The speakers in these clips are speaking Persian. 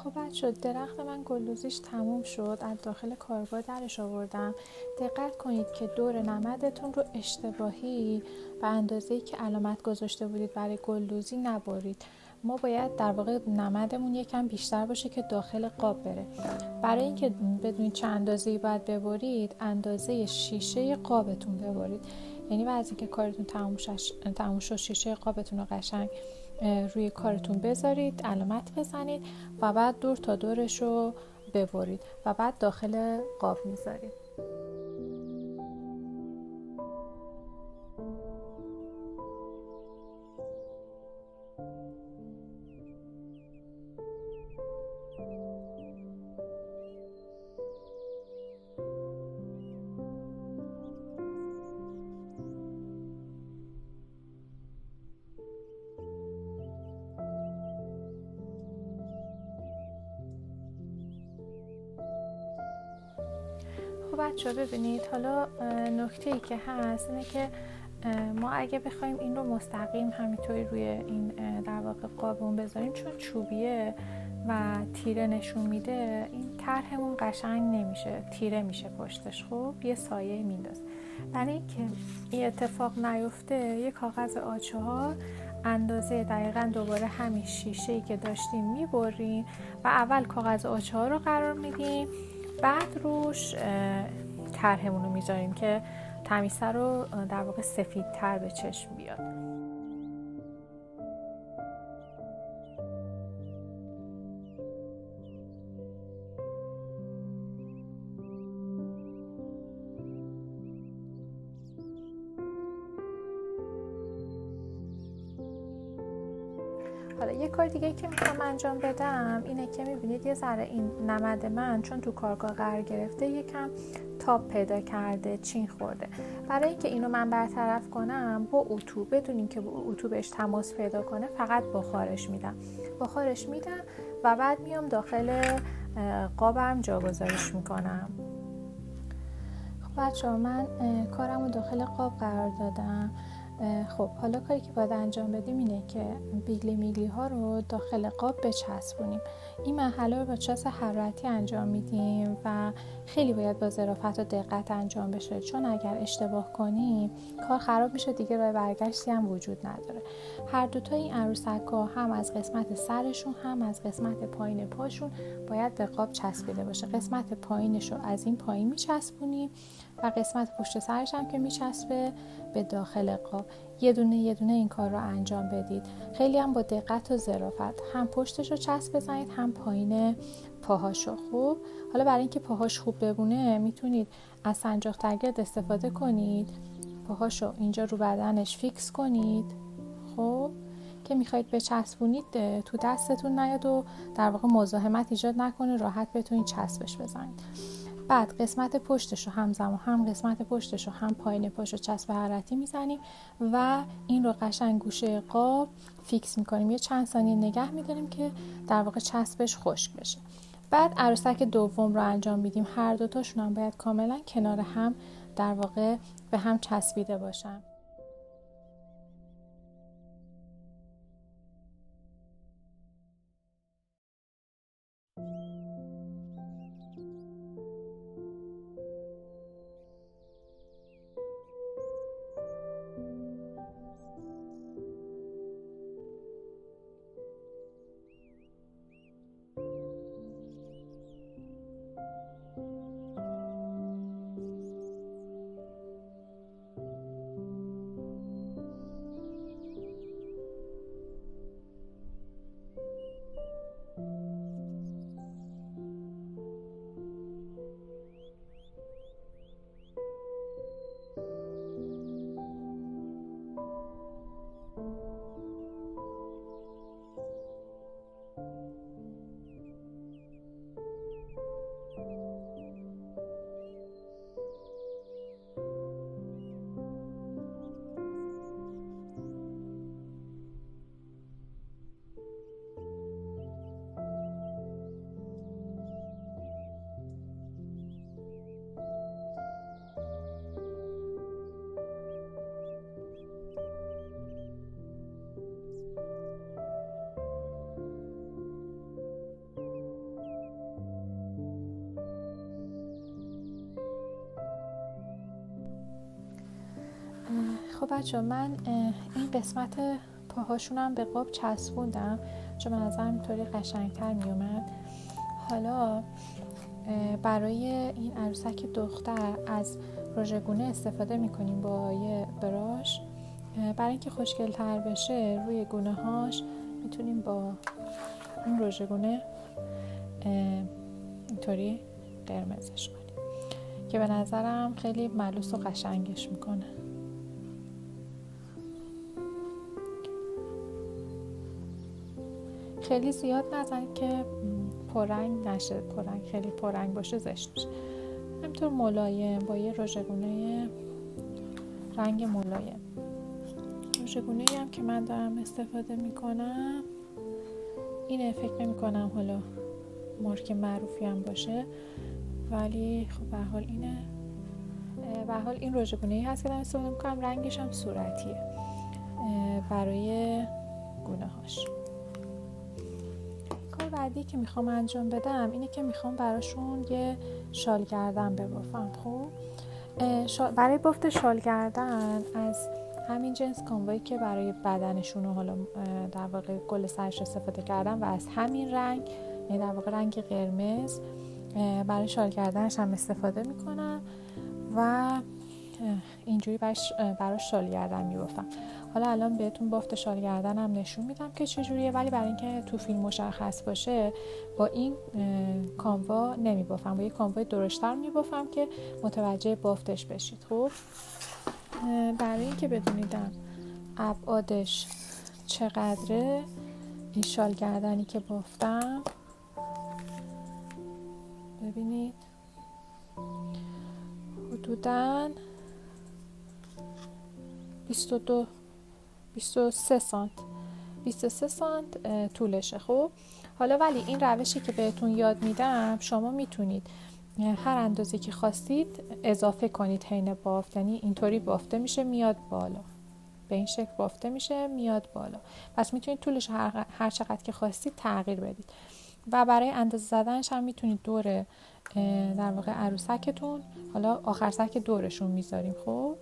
خب بچه‌ها، درخت من گلدوزیش تموم شد. از داخل کارگاه درش آوردم. دقت کنید که دور نمدتون رو اشتباهی به اندازه‌ای که علامت گذاشته بودید برای گلدوزی نبرید. ما باید در واقع نمدمون یکم بیشتر باشه که داخل قاب بره. برای اینکه بدونید چه اندازه‌ای باید ببرید، اندازه شیشه قابتون ببرید. یعنی بعد از اینکه کارتون تموم شد، شیشه قابتون رو قشنگ روی کارتون بذارید، علامت بزنید و بعد دور تا دورش رو ببرید و بعد داخل قاب میذارید. خب بچه‌ها ببینید، حالا نکته‌ای که هست اینه که ما اگه بخوایم این رو مستقیم همینطوری روی این در واقع قابمون بذاریم، چون چوبیه و تیره نشون میده، این طرحمون قشنگ نمیشه، تیره میشه پشتش. خب یه سایه میندازه. برای اینکه این اتفاق نیفته، یه کاغذ A4 اندازه دقیقاً دوباره همین شیشه‌ای که داشتیم میبریم و اول کاغذ A4 رو قرار میدیم، بعد روش طرحمون رو میذاریم که تمیزتر رو در واقع سفیدتر به چشم بیاد. حالا یه کار دیگه که میخوام انجام بدم اینه که میبینید یه ذره این نمد من چون تو کارگاه قرار گرفته یکم تاب پیدا کرده، چین خورده. برای اینکه اینو من برطرف کنم با اتو، بدونین که با اتو بهش تماس پیدا کنه، فقط بخارش میدم و بعد میام داخل قابم جاگذارش میکنم. خب بچه‌ها، من کارمو داخل قاب قرار دادم. خب حالا کاری که باید انجام بدیم اینه که بیگلی میگلی ها رو داخل قاب بچسبونیم. این مرحله رو با چسب حرارتی انجام میدیم و خیلی باید با ظرافت و دقت انجام بشه، چون اگر اشتباه کنیم کار خراب میشه، دیگه راه برگشتی هم وجود نداره. هر دوتا این عروسک‌ها هم از قسمت سرشون هم از قسمت پایین پاشون باید به قاب چسبیده باشه. قسمت پایینش رو از این پایین میچسبونیم و قسمت پشت سرش هم که میچسبه به داخل قاب. یه دونه این کار رو انجام بدید. خیلی هم با دقت و ظرافت، هم پشتش رو چسب بزنید هم پایین پاهاشو. خوب، حالا برای اینکه پاهاش خوب بمونه میتونید از سنجاق ترگرد استفاده کنید. پاهاشو اینجا رو بدنش فیکس کنید. خب که میخواید بچسبونید تو دستتون نیاد و در واقع مزاحمت ایجاد نکنه، راحت بتونید چسبش بزنید. بعد قسمت پشتش رو هم قسمت پشتش رو هم پایین پاشو چسب حرارتی میزنیم و این رو قشنگ گوشه قاب فیکس میکنیم. یه چند ثانیه نگه میداریم که در واقع چسبش خشک بشه. بعد عروسک دوم رو انجام میدیم. هر دوتاشون هم باید کاملا کنار هم در واقع به هم چسبیده باشن. خب بچه من این قسمت پاهاشونم به قاب چسبوندم چون من از همینطوری قشنگتر میومد. حالا برای این عروسک دختر از رژگونه استفاده میکنیم با یه براش. برای اینکه خوشگل تر بشه روی گونه هاش میتونیم با این رژگونه اینطوری قرمزش کنیم که به نظرم خیلی ملوس و قشنگش میکنه. خیلی زیاد نزنید که پررنگ نشه، خیلی پررنگ باشه زشت میشه. همینطور ملایم با یه رژگونه رنگ ملایم. رژگونه هم که من دارم استفاده میکنم اینه، فکر نمی کنم حالا مارک معروفی هم باشه ولی خب به هر حال اینه. به هر حال این رژگونه‌ای هست که دارم استفاده میکنم، رنگش هم صورتیه برای گونه هاش. کار بعدی که میخوام انجام بدم اینه که میخوام براشون یه شال گردن ببافم. خب برای بافت شال گردن از همین جنس کانوایی که برای بدنشون حالا در واقع گل سرش استفاده کردم و از همین رنگ، یعنی در واقع رنگ قرمز برای شال گردنش هم استفاده میکنم و اینجوری براش شال گردن میبافم. حالا الان بهتون بافت شال گردن هم نشون میدم که چجوریه، ولی برای اینکه تو فیلم مشخص باشه با این کانوا نمیبافم، با یه کانوای درشتر میبافم که متوجه بافتش بشید. خب برای اینکه بدونیدم ابعادش چقدره، این شال گردنی که بافتم ببینید حدوداً 23 سانت طولشه. خب حالا ولی این روشی که بهتون یاد میدم شما میتونید هر اندازه که خواستید اضافه کنید حین بافت، یعنی اینطوری بافته میشه میاد بالا، به این شکل بافته میشه میاد بالا. پس میتونید طولش هر چقدر که خواستید تغییر بدید و برای اندازه زدنش هم میتونید دور در واقع عروسکتون، حالا آخر سک دورشون میذاریم. خب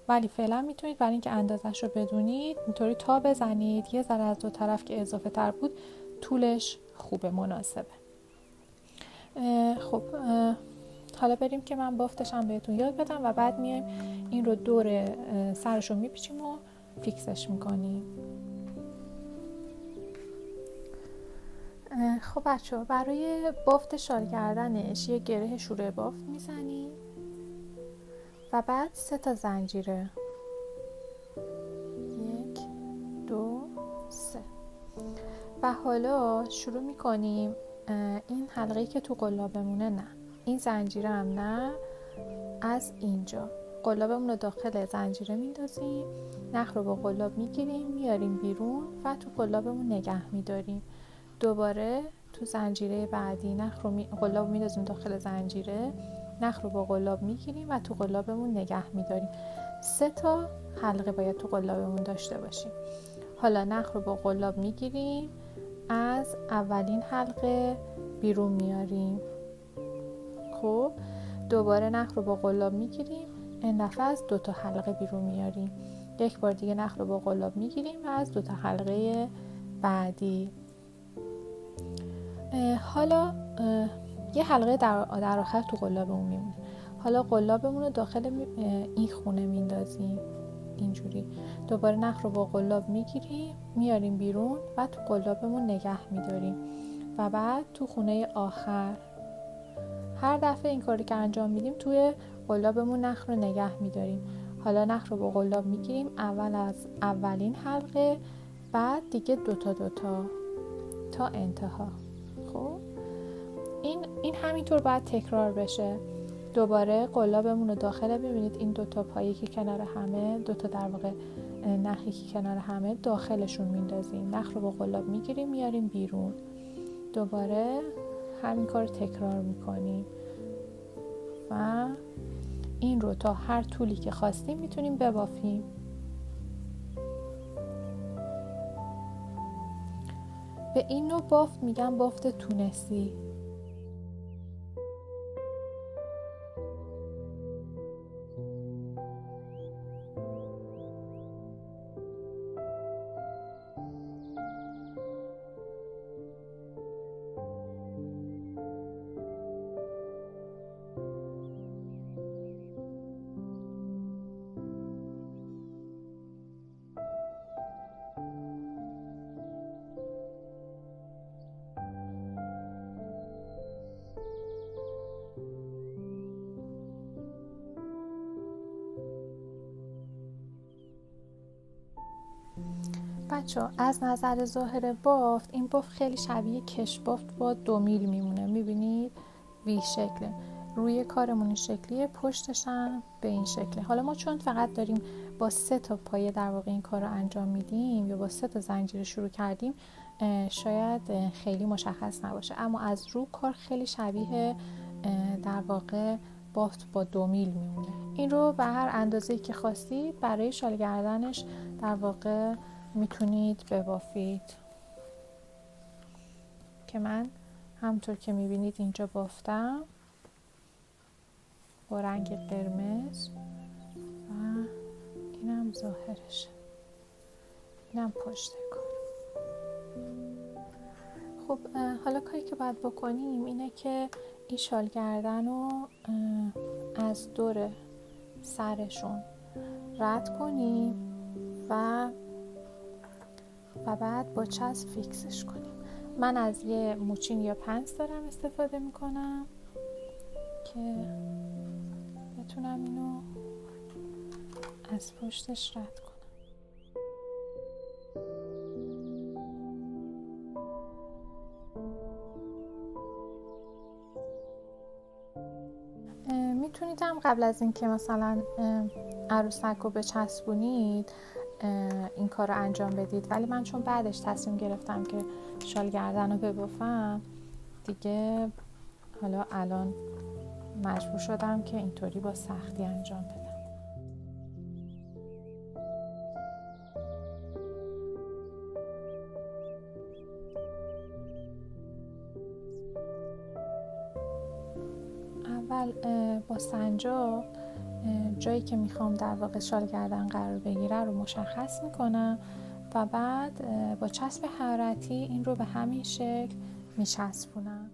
ولی فعلا میتونید برای اینکه اندازش رو بدونید اینطوری تا بزنید، یه ذره از دو طرف که اضافه تر بود طولش خوبه، مناسبه. خب حالا بریم که من بافتش هم بهتون یاد بدم و بعد میایم این رو دور سرش رو میپیچیم و فیکسش میکنیم. خب بچه ها برای بافت شال کردنش یه گره شوره بافت میزنیم و بعد 3 تا زنجیره، 1 2 3 و حالا شروع میکنیم. این حلقه‌ای که تو قلابمونه نه، این زنجیره هم نه، از اینجا قلابمون رو داخل زنجیره میندازیم، نخ رو با قلاب میگیریم میاریم بیرون و تو قلابمون نگه میداریم. دوباره تو زنجیره بعدی نخ رو قلاب میندازیم داخل زنجیره، نخ رو با قلاب میگیریم و تو قلابمون نگه میداریم. 3 تا حلقه باید تو قلابمون داشته باشیم. حالا نخ رو با قلاب میگیریم، از اولین حلقه بیرون میاریم. خب دوباره نخ رو با قلاب میگیریم، این دفعه از 2 تا حلقه بیرون میاریم. یک بار دیگه نخ رو با قلاب میگیریم و از 2 تا حلقه بعدی. حالا یه حلقه در آخر تو قلابمون میمونه. حالا قلابمون رو داخل این خونه میندازیم اینجوری، دوباره نخ رو با قلاب میگیریم میاریم بیرون و تو قلابمون نگه میداریم و بعد تو خونه آخر هر دفعه این کاری که انجام میدیم توی قلابمون نخ رو نگه میداریم. حالا نخ رو با قلاب میگیریم اول از اولین حلقه، بعد دیگه 2 تا تا انتها. خب این همینطور باید تکرار بشه. دوباره قلابمون رو داخل، ببینید این 2 تا پایی که کنار همه، 2 تا در واقع نخی که کنار همه داخلشون میندازیم، نخ رو با قلاب میگیریم میاریم بیرون، دوباره همین کار تکرار میکنیم و این رو تا هر طولی که خواستیم میتونیم ببافیم. به این نوع بافت میگم بافت تونسی. بچه از نظر ظاهر بافت، این بافت خیلی شبیه کش بافت با 2 میل میمونه. میبینید وی شکله. روی کارمون این شکلیه، پشتش هم به این شکله. حالا ما چون فقط داریم با 3 تا پایه در واقع این کار رو انجام میدیم یا با 3 تا زنجیره شروع کردیم، شاید خیلی مشخص نباشه، اما از رو کار خیلی شبیه در واقع بافت با 2 میل میمونه. این رو به هر اندازه‌ای که خواستید برای شال گردنش در واقع میتونید ببافید، که من همطور که میبینید اینجا بافتم با رنگ قرمز و اینم ظاهرشه، اینم پشت کار. خب حالا کاری که باید بکنیم اینه که این شال گردن رو از دور سرشون رد کنیم و بعد با چسب فیکسش کنیم. من از یه موچین یا پنس دارم استفاده میکنم که بتونم اینو از پشتش رد کنم. میتونید هم قبل از اینکه مثلا عروسک رو بچسبونید این کار رو انجام بدید، ولی من چون بعدش تصمیم گرفتم که شال گردن رو ببافم دیگه، حالا الان مجبور شدم که اینطوری با سختی انجام بدم. اول با سنجاق جایی که میخوام در واقع شال گردن قرار بگیره رو مشخص میکنم و بعد با چسب حرارتی این رو به همین شکل میچسبونم.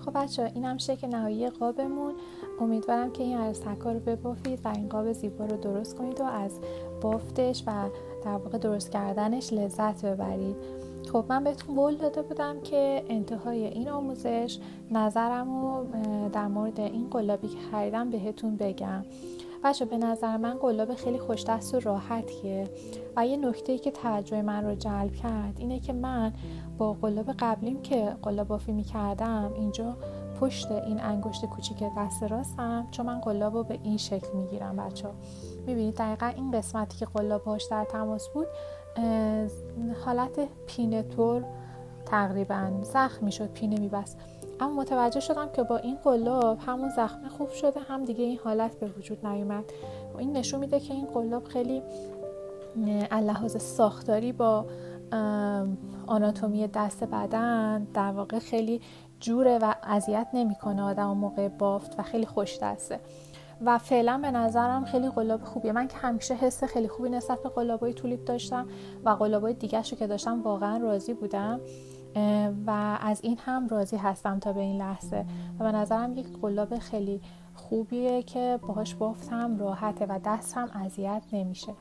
خب بچه ها، این هم شکل نهایی قابمون. امیدوارم که این عروسک‌ها رو ببافید و این قاب زیبا رو درست کنید و از بافتش و در واقع درست کردنش لذت ببرید. خب من بهتون قول داده بودم که انتهای این آموزش نظرمو در مورد این قلابی که خریدم بهتون بگم. بچه به نظر من قلاب خیلی خوش دست و راحتیه و یه نکته‌ای که توجه من رو جلب کرد اینه که من با قلاب قبلیم که قلاب بافی می‌کردم اینجا پشت این انگشت کوچیک دست راستم، چون من قلاب رو به این شکل میگیرم بچه‌ها، میبینید دقیقا این قسمتی که قلاب باش در تماس بود حالت پینه طور تقریبا زخم میشد، پینه میبست، اما متوجه شدم که با این قلاب همون زخم خوب شده، هم دیگه این حالت به وجود نیومد. و این نشون میده که این قلاب خیلی از لحاظ ساختاری با آناتومی دست بدن در واقع خیلی جوره و اذیت نمیکنه آدم موقع بافت و خیلی خوش دسته و فعلا به نظرم خیلی قلاب خوبیه. من که همیشه حس خیلی خوبی نسبت به قلابای تولیپ داشتم و قلابای دیگه‌شو که داشتم واقعا راضی بودم و از این هم راضی هستم تا به این لحظه و به نظرم یک قلاب خیلی خوبیه که باهاش بافتم راحته و دستم اذیت نمیشه.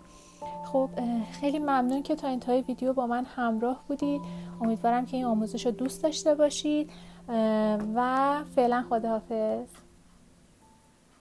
خب خیلی ممنون که تا انتهای ویدیو با من همراه بودید. امیدوارم که این آموزش رو دوست داشته باشید و فعلا خداحافظ.